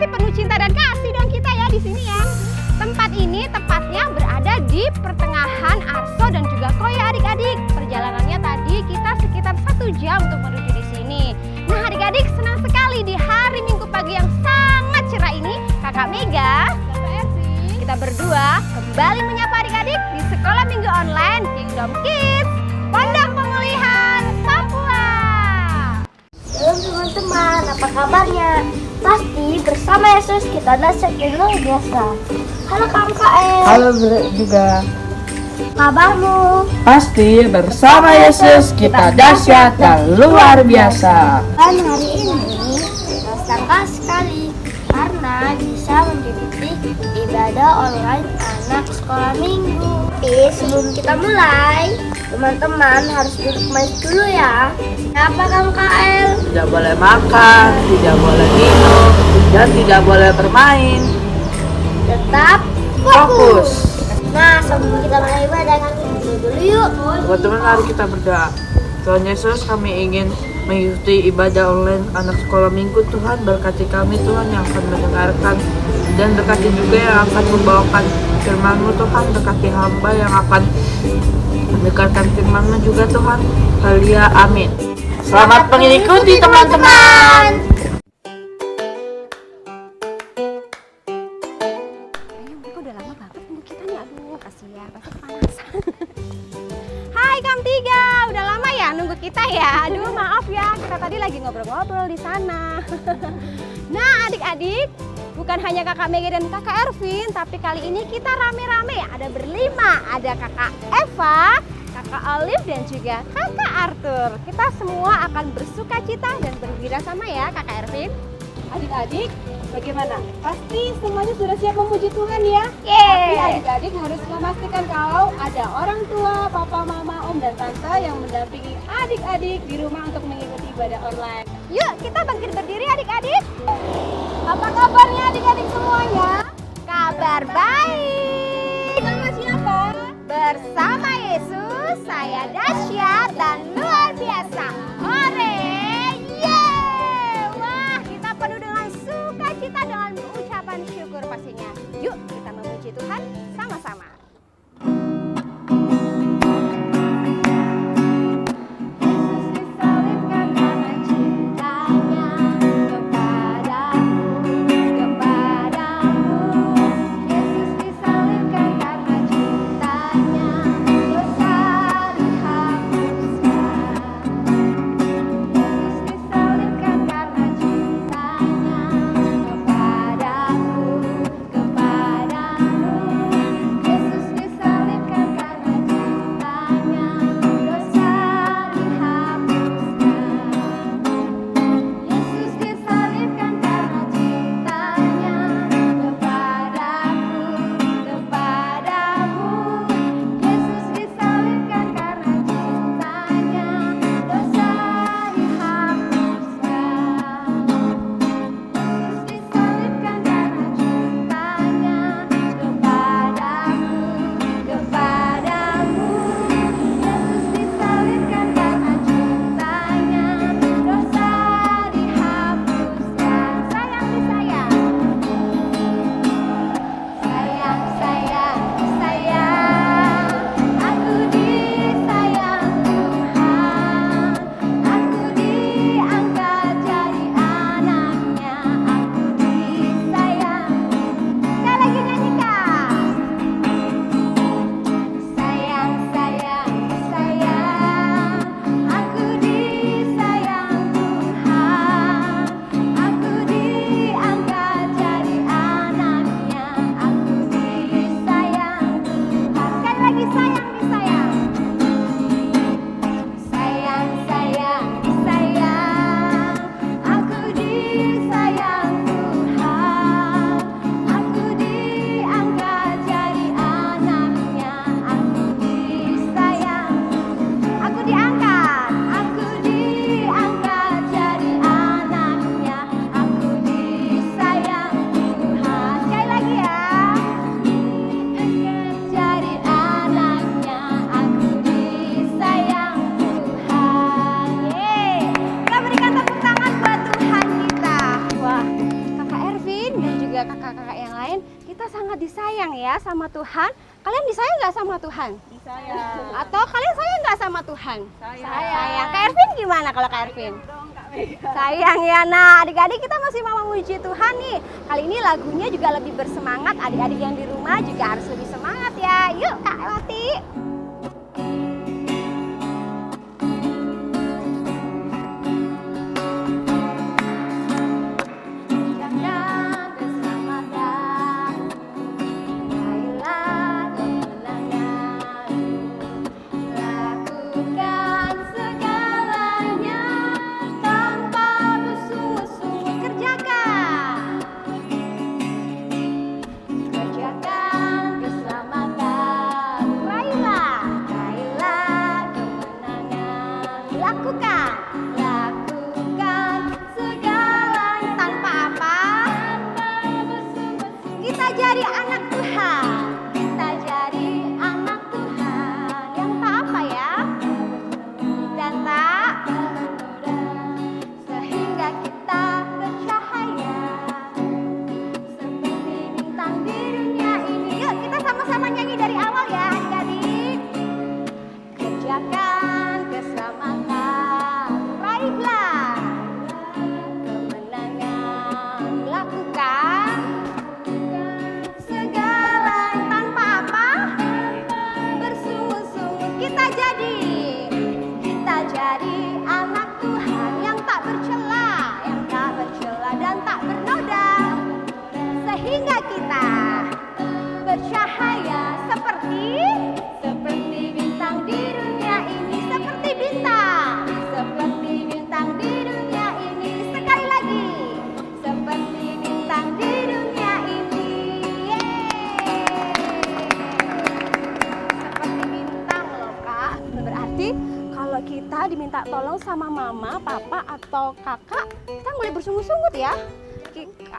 pasti penuh cinta dan kasih dong kita ya di sini ya. Tempat ini tepatnya berada di pertengahan Arso dan juga Koya adik-adik. Perjalanannya tadi kita sekitar 1 jam untuk menuju di sini. Nah adik-adik, senang sekali di hari Minggu pagi yang sangat cerah ini Kakak Mega, kita berdua kembali menyapa adik-adik di Sekolah Minggu Online Kingdom Kids Pondok Pemulihan Papua. Halo teman-teman, apa kabarnya? Pasti bersama Yesus kita dahsyat dan luar biasa. Halo Kak MKL. Halo juga. Kabarmu? Pasti bersama Yesus kita dahsyat dan luar biasa. Dan hari ini kita senang sekali karena bisa mengikuti ibadah online anak sekolah minggu. Tapi sebelum kita mulai, teman-teman harus duduk manis dulu ya. Apa Kang KL? Tidak boleh makan, tidak boleh minum, dan tidak boleh bermain. Tetap Fokus. Nah, sebelum kita mulai ibadah, kita dulu yuk. Teman-teman, mari kita berdoa. Tuhan Yesus, kami ingin mengikuti ibadah online anak sekolah minggu. Tuhan, berkati kami Tuhan yang akan mendengarkan, dan berkati juga yang akan membawakan firman-Mu Tuhan. Berkati hamba yang akan mendengarkan firman-Mu juga Tuhan. Halia, amin. Selamat mengikuti teman-teman. Mereka udah lama banget nunggu kita nih, aduh kasihan, pasti kepanasan. Hai Kam Tiga, udah lama ya nunggu kita ya. Aduh maaf ya, kita tadi lagi ngobrol-ngobrol di sana. Nah adik-adik, bukan hanya kakak Mega dan kakak Ervin, tapi kali ini kita rame-rame ya, ada berlima. Ada kakak Eva, kakak Olive dan juga kakak Arthur. Kita semua akan bersuka cita dan bergembira sama ya kakak Ervin. Adik-adik, bagaimana? Pasti semuanya sudah siap memuji Tuhan ya? Tapi adik-adik harus memastikan kalau ada orang tua, papa, mama, om, dan tante yang mendampingi adik-adik di rumah untuk mengikuti ibadah online. Yuk, kita bangkit berdiri adik-adik. Apa kabarnya adik-adik semuanya? Kabar baik. Bersama siapa? Bersama Yesus, saya dahsyat dan luar biasa. Hore! Yeay! Wah, kita penuh dengan sukacita dengan ucapan syukur pastinya. Yuk, kita memuji Tuhan sama-sama. sangat disayang ya sama Tuhan. Kalian disayang nggak sama Tuhan? Disayang. Atau kalian sayang nggak sama Tuhan? Sayang. Kak Ervin gimana kalau Kak Ervin? Sayang ya. Nah, adik-adik kita masih mau memuji Tuhan nih. Kali ini lagunya juga lebih bersemangat. Adik-adik yang di rumah juga harus lebih semangat ya. Yuk Kak Elati. Jadi anak Tuhan, kita jadi anak Tuhan yang tak apa ya, dan tak sehingga kita bercahaya seperti bintang di dunia ini. Yuk kita sama-sama nyanyi dari awal ya adik-adik. Kerjakan keselamatan, raihlah kemenangan, lakukan jadi anak Tuhan yang tak bercela, dan tak bernoda, sehingga kita bercahaya seperti bintang di dunia ini, seperti bintang di dunia ini. Sekali lagi, seperti bintang di dunia ini. Seperti bintang loh Kak. Berarti kalau kita diminta tolong sama mama, papa, atau kakak, kita boleh bersungut-sungut ya.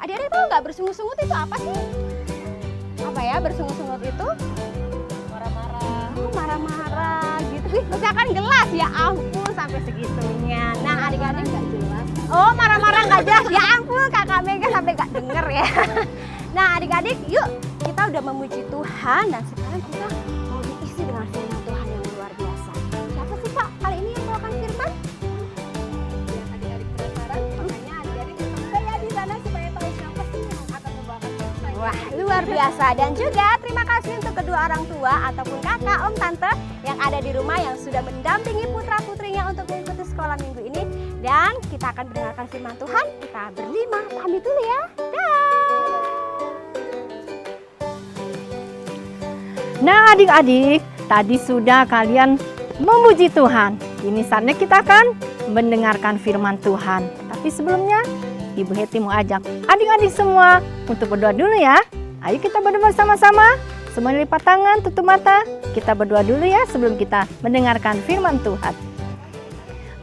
Adik-adik tahu nggak bersungut-sungut itu apa sih? Apa ya bersungut-sungut itu? Marah-marah. Oh, marah-marah gitu. Misalkan gelas, ya ampun sampai segitunya. Nah adik-adik nggak jelas. Oh marah-marah nggak jelas, ya ampun kakak Mega sampai nggak denger ya. Nah adik-adik yuk kita udah memuji Tuhan dan sekarang kita mau diisi dengan firman Tuhan yang luar biasa. Siapa sih Pak kali ini yang bawakan firman? Ya adik-adik penasaran, makanya adik-adik tetap ya di sana supaya tahu siapa sih yang akan membawakan firman. Wah luar biasa, dan juga terima kasih untuk kedua orang tua ataupun kakak, om, tante yang ada di rumah yang sudah mendampingi putra-putrinya untuk mengikuti sekolah minggu ini. Dan kita akan mendengarkan firman Tuhan. Kita berlima pamit dulu ya. Nah adik-adik, tadi sudah kalian memuji Tuhan. Ini saatnya kita akan mendengarkan firman Tuhan. Tapi sebelumnya, Ibu Heti mau ajak adik-adik semua untuk berdoa dulu ya. Ayo kita berdoa bersama-sama. Semuanya lipat tangan, tutup mata. Kita berdoa dulu ya sebelum kita mendengarkan firman Tuhan.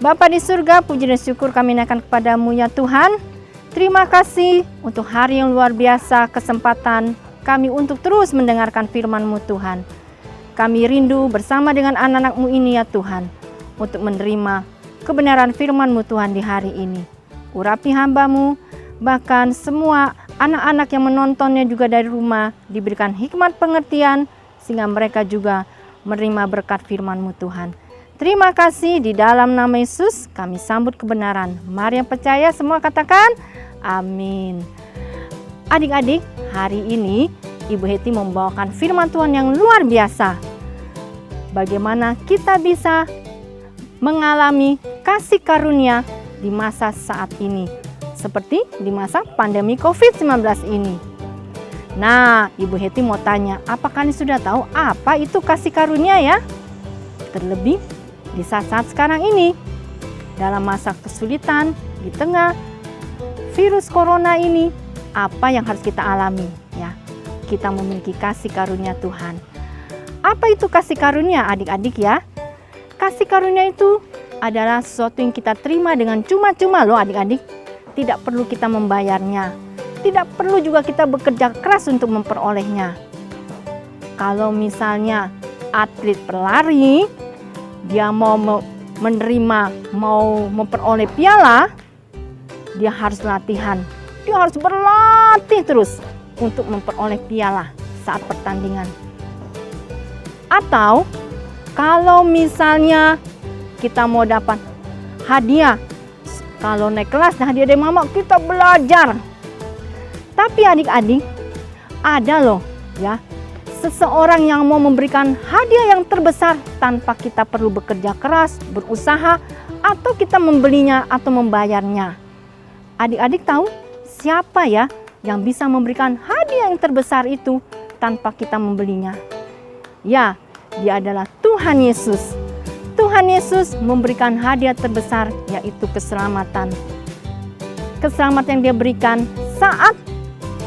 Bapa di surga, puji dan syukur kami naikkan kepadamu ya Tuhan. Terima kasih untuk hari yang luar biasa, kesempatan kami untuk terus mendengarkan firman-Mu Tuhan. Kami rindu bersama dengan anak-anak-Mu ini ya Tuhan, untuk menerima kebenaran firman-Mu Tuhan di hari ini. Urapi hamba-Mu, bahkan semua anak-anak yang menontonnya juga dari rumah, diberikan hikmat pengertian, sehingga mereka juga menerima berkat firman-Mu Tuhan. Terima kasih, di dalam nama Yesus kami sambut kebenaran. Mari yang percaya semua katakan amin. Adik-adik, hari ini Ibu Heti membawakan firman Tuhan yang luar biasa. Bagaimana kita bisa mengalami kasih karunia di masa saat ini, seperti di masa pandemi COVID-19 ini. Nah, Ibu Heti mau tanya, apakah kalian sudah tahu apa itu kasih karunia ya? Terlebih di saat-saat sekarang ini, dalam masa kesulitan, di tengah virus corona ini, apa yang harus kita alami ya? Kita memiliki kasih karunia Tuhan. Apa itu kasih karunia adik-adik ya? Kasih karunia itu adalah sesuatu yang kita terima dengan cuma-cuma loh adik-adik. Tidak perlu kita membayarnya. Tidak perlu juga kita bekerja keras untuk memperolehnya. Kalau misalnya atlet pelari, dia mau menerima, mau memperoleh piala, dia harus latihan. Dia harus berlatih terus. untuk memperoleh piala saat pertandingan. Atau kalau misalnya kita mau dapat hadiah, kalau naik kelas nah hadiah dari mama, kita belajar. Tapi adik-adik, ada loh ya, seseorang yang mau memberikan hadiah yang terbesar tanpa kita perlu bekerja keras, berusaha, atau kita membelinya atau membayarnya. Adik-adik tahu siapa ya yang bisa memberikan hadiah yang terbesar itu tanpa kita membelinya? Ya, dia adalah Tuhan Yesus. Tuhan Yesus memberikan hadiah terbesar, yaitu keselamatan. Keselamatan yang dia berikan saat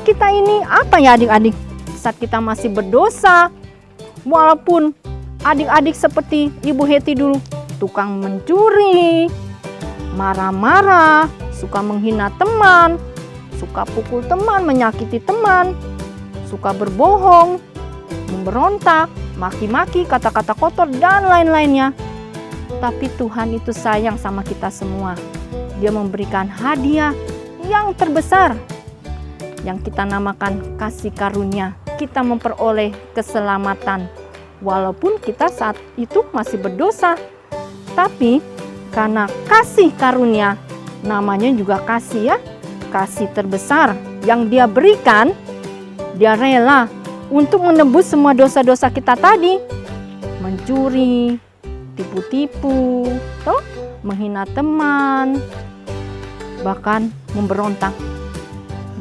kita ini apa ya adik-adik? Saat kita masih berdosa, walaupun adik-adik seperti Ibu Heti dulu, tukang mencuri, marah-marah, suka menghina teman, suka pukul teman, menyakiti teman, suka berbohong, memberontak, maki-maki, kata-kata kotor, dan lain-lainnya. Tapi Tuhan itu sayang sama kita semua. Dia memberikan hadiah yang terbesar, yang kita namakan kasih karunia. Kita memperoleh keselamatan, walaupun kita saat itu masih berdosa. Tapi karena kasih karunia, namanya juga kasih ya, kasih terbesar yang dia berikan, dia rela untuk menebus semua dosa-dosa kita tadi. Mencuri, tipu-tipu, menghina teman, bahkan memberontak.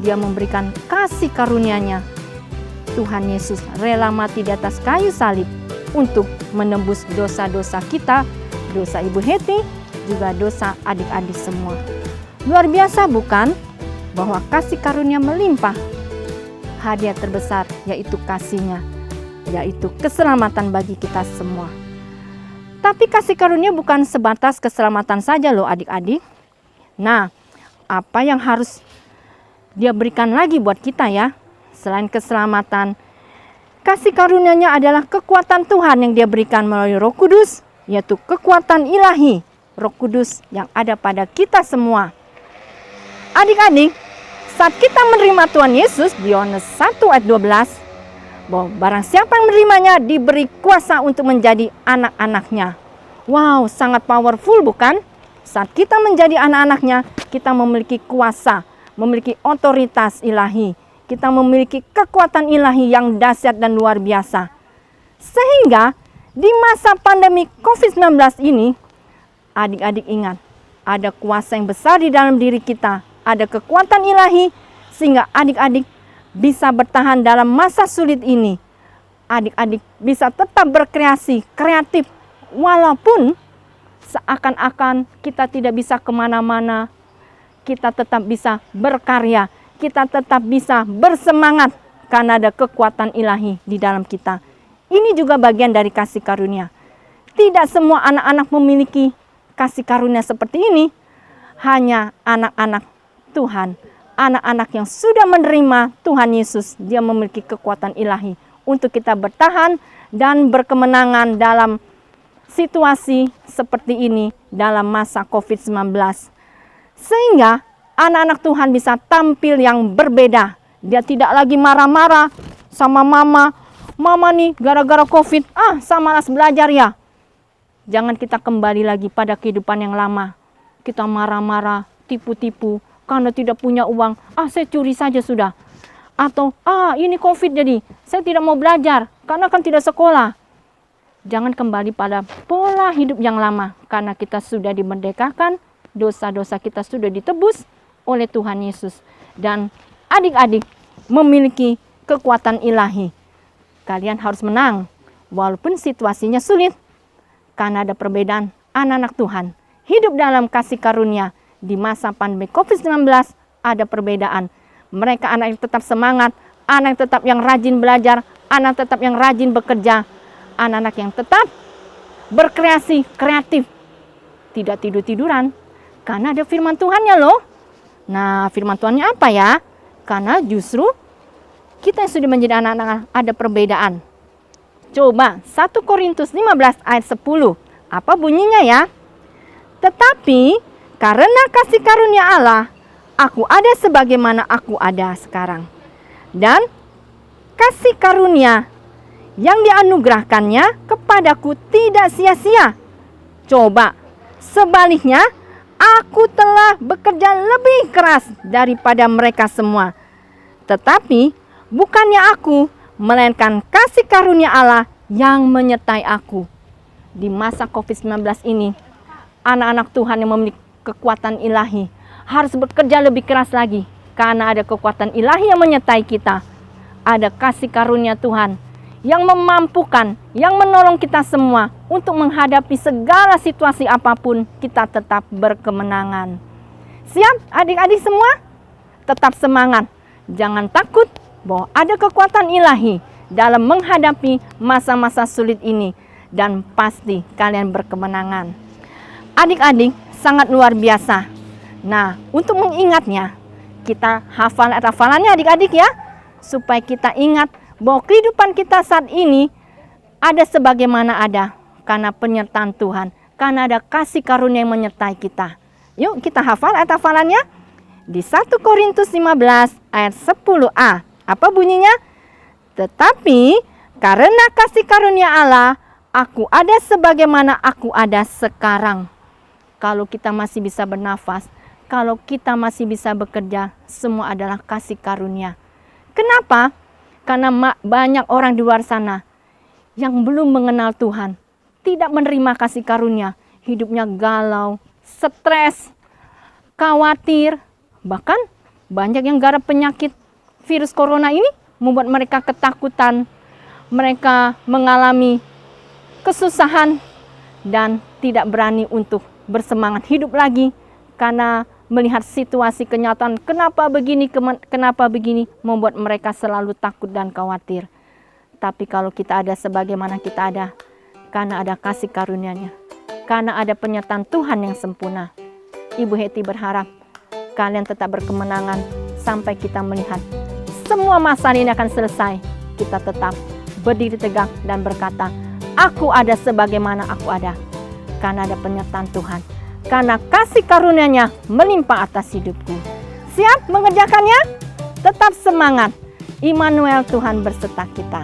Dia memberikan kasih karunia-Nya. Tuhan Yesus rela mati di atas kayu salib untuk menembus dosa-dosa kita, dosa Ibu Heti, juga dosa adik-adik semua. Luar biasa bukan? Bahwa kasih karunia melimpah. Hadiah terbesar yaitu kasih-Nya, yaitu keselamatan bagi kita semua. Tapi kasih karunia bukan sebatas keselamatan saja loh adik-adik. Nah, apa yang harus dia berikan lagi buat kita ya? Selain keselamatan, kasih karunia-Nya adalah kekuatan Tuhan yang dia berikan melalui Roh Kudus, yaitu kekuatan ilahi, Roh Kudus yang ada pada kita semua. Adik-adik, saat kita menerima Tuhan Yesus di Yohanes 1 ayat 12, bahwa barang siapa yang menerimanya diberi kuasa untuk menjadi anak-anaknya. Wow, sangat powerful bukan? Saat kita menjadi anak-anaknya, kita memiliki kuasa, memiliki otoritas ilahi. Kita memiliki kekuatan ilahi yang dahsyat dan luar biasa. Sehingga di masa pandemi COVID-19 ini, adik-adik ingat, ada kuasa yang besar di dalam diri kita. Ada kekuatan ilahi sehingga adik-adik bisa bertahan dalam masa sulit ini. Adik-adik bisa tetap berkreasi, kreatif, walaupun seakan-akan kita tidak bisa kemana-mana. Kita tetap bisa berkarya, kita tetap bisa bersemangat karena ada kekuatan ilahi di dalam kita. Ini juga bagian dari kasih karunia. Tidak semua anak-anak memiliki kasih karunia seperti ini. Hanya anak-anak Tuhan, anak-anak yang sudah menerima Tuhan Yesus, dia memiliki kekuatan ilahi untuk kita bertahan dan berkemenangan dalam situasi seperti ini dalam masa COVID-19. Sehingga anak-anak Tuhan bisa tampil yang berbeda. Dia tidak lagi marah-marah sama mama. Mama nih gara-gara COVID, saya malas belajar ya. Jangan kita kembali lagi pada kehidupan yang lama. Kita marah-marah, tipu-tipu, karena tidak punya uang. Saya curi saja sudah. Atau, ini COVID jadi, saya tidak mau belajar, karena kan tidak sekolah. Jangan kembali pada pola hidup yang lama, karena kita sudah dimerdekakan, dosa-dosa kita sudah ditebus oleh Tuhan Yesus. Dan adik-adik memiliki kekuatan ilahi. Kalian harus menang, walaupun situasinya sulit. Karena ada perbedaan anak-anak Tuhan. Hidup dalam kasih karunia di masa pandemi COVID-19 ada perbedaan. Mereka anak yang tetap semangat, anak yang tetap yang rajin belajar, anak tetap yang rajin bekerja, anak-anak yang tetap berkreasi, kreatif, tidak tidur-tiduran. Karena ada firman Tuhannya loh. Nah, firman Tuhannya apa ya? Karena justru kita yang sudah menjadi anak-anak ada perbedaan. Coba 1 Korintus 15 ayat 10. Apa bunyinya ya? Tetapi karena kasih karunia Allah, aku ada sebagaimana aku ada sekarang. dan kasih karunia yang dianugerahkannya kepadaku tidak sia-sia. Coba, sebaliknya, aku telah bekerja lebih keras daripada mereka semua. Tetapi bukannya aku, melainkan kasih karunia Allah yang menyertai aku. Di masa COVID-19 ini, anak-anak Tuhan yang memiliki kekuatan ilahi harus bekerja lebih keras lagi. Karena ada kekuatan ilahi yang menyertai kita. Ada kasih karunia Tuhan yang memampukan, yang menolong kita semua untuk menghadapi segala situasi apapun, kita tetap berkemenangan. Siap adik-adik semua? Tetap semangat. Jangan takut bahwa ada kekuatan ilahi dalam menghadapi masa-masa sulit ini. Dan pasti kalian berkemenangan. Adik-adik sangat luar biasa. Nah, untuk mengingatnya, kita hafal hafalannya adik-adik ya. Supaya kita ingat bahwa kehidupan kita saat ini ada sebagaimana ada. Karena penyertaan Tuhan. Karena ada kasih karunia yang menyertai kita. Yuk kita hafal hafalannya. Di 1 Korintus 15 ayat 10a. Apa bunyinya? Tetapi karena kasih karunia Allah, aku ada sebagaimana aku ada sekarang. Kalau kita masih bisa bernafas, kalau kita masih bisa bekerja, semua adalah kasih karunia. Kenapa? Karena banyak orang di luar sana yang belum mengenal Tuhan, tidak menerima kasih karunia, hidupnya galau, stres, khawatir, bahkan banyak yang garap penyakit virus corona ini membuat mereka ketakutan, mereka mengalami kesusahan dan tidak berani untuk bersemangat hidup lagi karena melihat situasi kenyataan kenapa begini membuat mereka selalu takut dan khawatir. Tapi kalau kita ada sebagaimana kita ada, karena ada kasih karunia-Nya, karena ada penyertaan Tuhan yang sempurna, Ibu Heti berharap kalian tetap berkemenangan sampai kita melihat semua masalah ini akan selesai. Kita tetap berdiri tegak dan berkata, aku ada sebagaimana aku ada. Karena ada penyertaan Tuhan. Karena kasih karunia-Nya melimpah atas hidupku. Siap mengerjakannya? Tetap semangat. Immanuel, Tuhan berserta kita.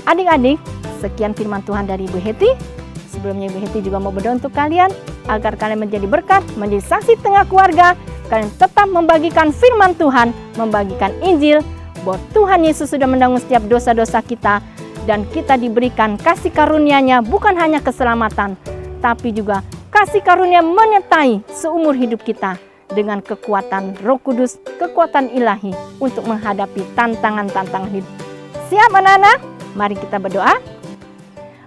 Adik-adik, sekian firman Tuhan dari Ibu Heti. Sebelumnya Ibu Heti juga mau berdoa untuk kalian. Agar kalian menjadi berkat, menjadi saksi tengah keluarga. Kalian tetap membagikan firman Tuhan. Membagikan Injil. Bahwa Tuhan Yesus sudah menanggung setiap dosa-dosa kita. Dan kita diberikan kasih karunia-Nya bukan hanya keselamatan, tapi juga kasih karunia menyertai seumur hidup kita dengan kekuatan Roh Kudus, kekuatan ilahi untuk menghadapi tantangan-tantangan hidup. Siap anak-anak? Mari kita berdoa.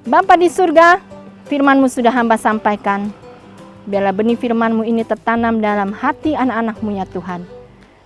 Bapa di surga, firman-Mu sudah hamba sampaikan. Biarlah benih firman-Mu ini tertanam dalam hati anak-anak-Mu ya Tuhan.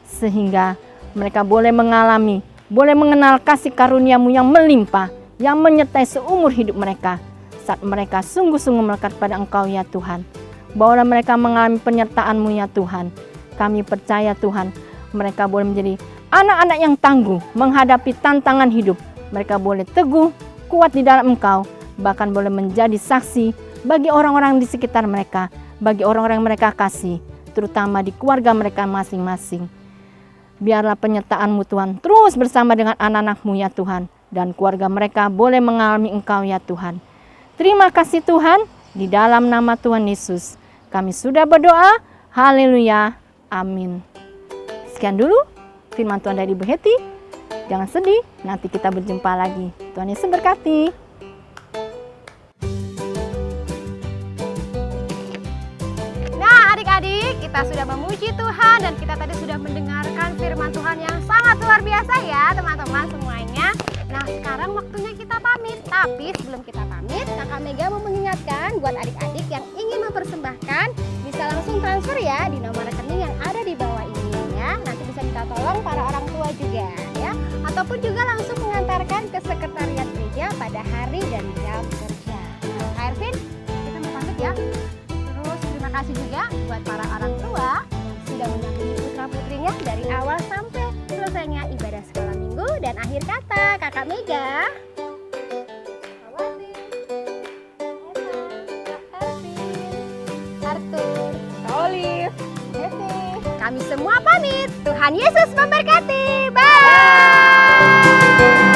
Sehingga mereka boleh mengalami, boleh mengenal kasih karunia-Mu yang melimpah, yang menyertai seumur hidup mereka. Saat mereka sungguh-sungguh melekat pada Engkau ya Tuhan. Bawalah mereka mengalami penyertaan-Mu ya Tuhan. Kami percaya Tuhan, mereka boleh menjadi anak-anak yang tangguh menghadapi tantangan hidup. Mereka boleh teguh, kuat di dalam Engkau, bahkan boleh menjadi saksi bagi orang-orang di sekitar mereka, bagi orang-orang yang mereka kasih, terutama di keluarga mereka masing-masing. Biarlah penyertaan-Mu Tuhan terus bersama dengan anak-anak-Mu ya Tuhan, dan keluarga mereka boleh mengalami Engkau ya Tuhan. Terima kasih Tuhan, di dalam nama Tuhan Yesus kami sudah berdoa. Haleluya, amin. Sekian dulu firman Tuhan dari Ibu Heti. Jangan sedih, nanti kita berjumpa lagi. Tuhan Yesus berkati. Nah adik-adik, kita sudah memuji Tuhan dan kita tadi sudah mendengarkan firman Tuhan yang sangat luar biasa ya teman-teman semuanya. Nah sekarang waktunya kita pamit. Tapi sebelum kita pamit, Kakak Mega mau mengingatkan buat adik-adik yang ingin mempersembahkan, bisa langsung transfer ya di nomor rekening yang ada di bawah ini ya. Nanti bisa kita tolong para orang tua juga ya. Ataupun juga langsung mengantarkan ke sekretariat gereja pada hari dan jam kerja. Nah, Kak Ervin, kita mau pamit ya. Terus terima kasih juga buat para orang tua yang sudah mendampingi putra-putrinya dari awal sampai selesainya ibadah sekolah minggu. Dan akhir kata, Kakak Mega, Arthur, Olive, Heti, kami semua pamit. Tuhan Yesus memberkati. Bye. Dadah!